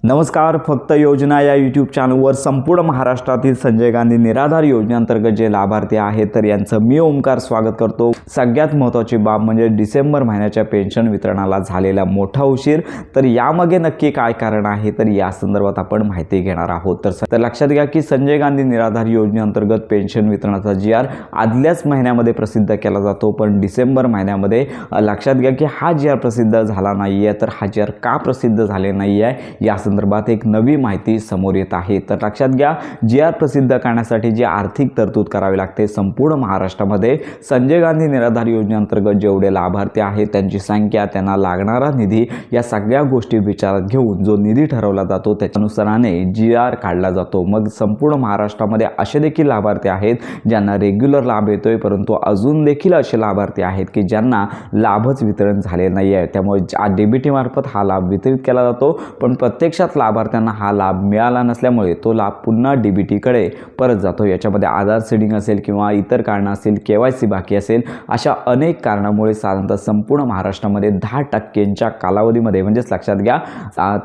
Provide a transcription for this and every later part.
नमस्कार. फक्त योजना या यूट्यूब चॅनलवर संपूर्ण महाराष्ट्रातील संजय गांधी निराधार योजनेअंतर्गत जे लाभार्थी आहेत तर यांचं मी ओमकार स्वागत करतो. सगळ्यात महत्त्वाची बाब म्हणजे डिसेंबर महिन्याच्या पेन्शन वितरणाला झालेला मोठा उशीर. तर यामागे नक्की काय कारण आहे तर या संदर्भात आपण माहिती घेणार आहोत. तर लक्षात घ्या की संजय गांधी निराधार योजनेअंतर्गत पेन्शन वितरणाचा GR आदल्याच महिन्यामध्ये प्रसिद्ध केला जातो, पण डिसेंबर महिन्यामध्ये लक्षात घ्या की हा GR प्रसिद्ध झाला नाही आहे. तर हा GR का प्रसिद्ध झाले नाही आहे या संदर्भात एक नवी माहिती समोर येत आहे. तर लक्षात घ्या, GR प्रसिद्ध करण्यासाठी जी आर्थिक तरतूद करावी लागते संपूर्ण महाराष्ट्रामध्ये संजय गांधी निराधार योजनेअंतर्गत जेवढे लाभार्थी आहेत त्यांची संख्या, त्यांना लागणारा निधी या सगळ्या गोष्टी विचारात घेऊन जो निधी ठरवला जातो त्याच्यानुसाराने GR काढला जातो. मग संपूर्ण महाराष्ट्रामध्ये असे देखील लाभार्थी आहेत ज्यांना रेग्युलर लाभ येतोय, परंतु अजून देखील असे लाभार्थी आहेत की ज्यांना लाभच वितरण झाले नाही आहे. त्यामुळे DBT मार्फत हा लाभ वितरित केला जातो, पण प्रत्यक्षात लाभार्थ्यांना हा लाभ मिळाला नसल्यामुळे तो लाभ पुन्हा DBT कडे परत जातो. याच्यामध्ये आधार सीडिंग असेल किंवा इतर कारणं असेल, KYC बाकी असेल, अशा अनेक कारणामुळे साधारणतः संपूर्ण महाराष्ट्रामध्ये 10% कालावधीमध्ये म्हणजेच लक्षात घ्या.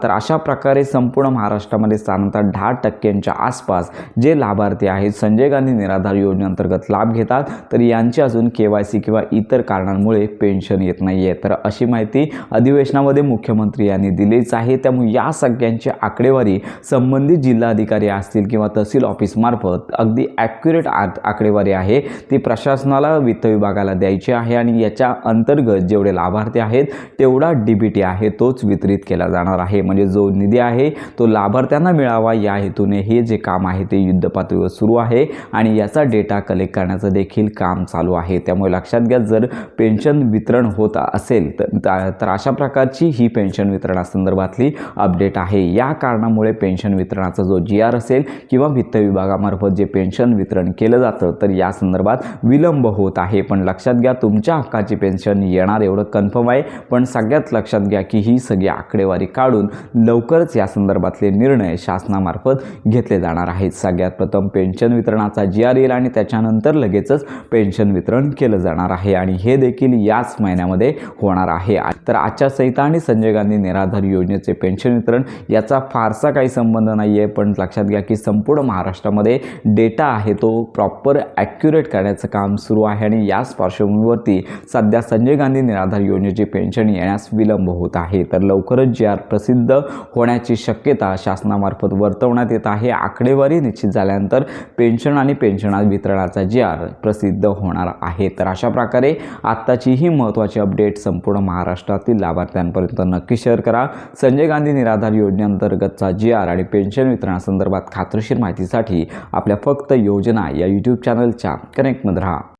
तर अशा प्रकारे संपूर्ण महाराष्ट्रामध्ये साधारणतः 10% आसपास जे लाभार्थी आहेत संजय गांधी निराधार योजनेअंतर्गत लाभ घेतात, तर यांची अजून KYC किंवा इतर कारणांमुळे पेन्शन येत नाही आहे. तर अशी माहिती अधिवेशनामध्ये मुख्यमंत्री यांनी दिलीच आहे. त्यामुळे या सगळ्यांची आकडेवारी संबंधित जिल्हाधिकारी असतील किंवा तहसील ऑफिस मार्फत अगदी ॲक्युरेट आकडेवारी आहे ती प्रशासनाला, वित्त विभागाला द्यायची आहे आणि याच्या अंतर्गत जेवढे लाभार्थी आहेत तेवढा DBT आहे तोच वितरित केला जाणार आहे. म्हणजे जो निधी आहे तो लाभार्थ्यांना मिळावा या हेतूने हे जे काम आहे ते युद्धपातळीवर सुरू आहे आणि याचा डेटा कलेक्ट करण्याचं देखील काम चालू आहे. त्यामुळे लक्षात घ्या, जर पेन्शन वितरण होत असेल तर अशा प्रकारची ही पेन्शन वितरणासंदर्भातली अपडेट आहे. या कारणामुळे पेन्शन वितरणाचा जो GR असेल किंवा वित्त विभागामार्फत जे पेन्शन वितरण केलं जातं तर या संदर्भात विलंब होत आहे. पण लक्षात घ्या, तुमच्या हक्काची पेन्शन येणार एवढं कन्फर्म आहे. पण सगळ्यात लक्षात घ्या की ही सगळी आकडेवारी काढून लवकरच या संदर्भातले निर्णय शासनामार्फत घेतले जाणार आहेत. सगळ्यात प्रथम पेन्शन वितरणाचा GR येईल आणि त्याच्यानंतर लगेचच पेन्शन वितरण केलं जाणार आहे आणि हे देखील याच महिन्यामध्ये होणार आहे. तर आचारसंहिता आणि संजय गांधी निराधार योजनेचे पेन्शन वितरण याचा फारसा काही संबंध नाही आहे. पण लक्षात घ्या की संपूर्ण महाराष्ट्रामध्ये डेटा आहे तो प्रॉपर ॲक्युरेट करण्याचं काम सुरू आहे आणि याच पार्श्वभूमीवरती सध्या संजय गांधी निराधार योजनेची पेन्शन येण्यास विलंब होत आहे. तर लवकरच GR प्रसिद्ध होण्याची शक्यता शासनामार्फत वर्तवण्यात येत आहे. आकडेवारी निश्चित झाल्यानंतर पेन्शन आणि पेन्शन वितरणाचा GR प्रसिद्ध होणार आहे. तर अशा प्रकारे आत्ताची ही महत्त्वाची अपडेट संपूर्ण महाराष्ट्रातील लाभार्थ्यांपर्यंत नक्की शेअर करा. संजय गांधी निराधार योजनेअंतर्गतचा GR आणि पेन्शन वितरणासंदर्भात खात्रीशीर माहितीसाठी आपल्या फक्त योजना या यूट्यूब चॅनलच्या कनेक्टमध्ये राहा.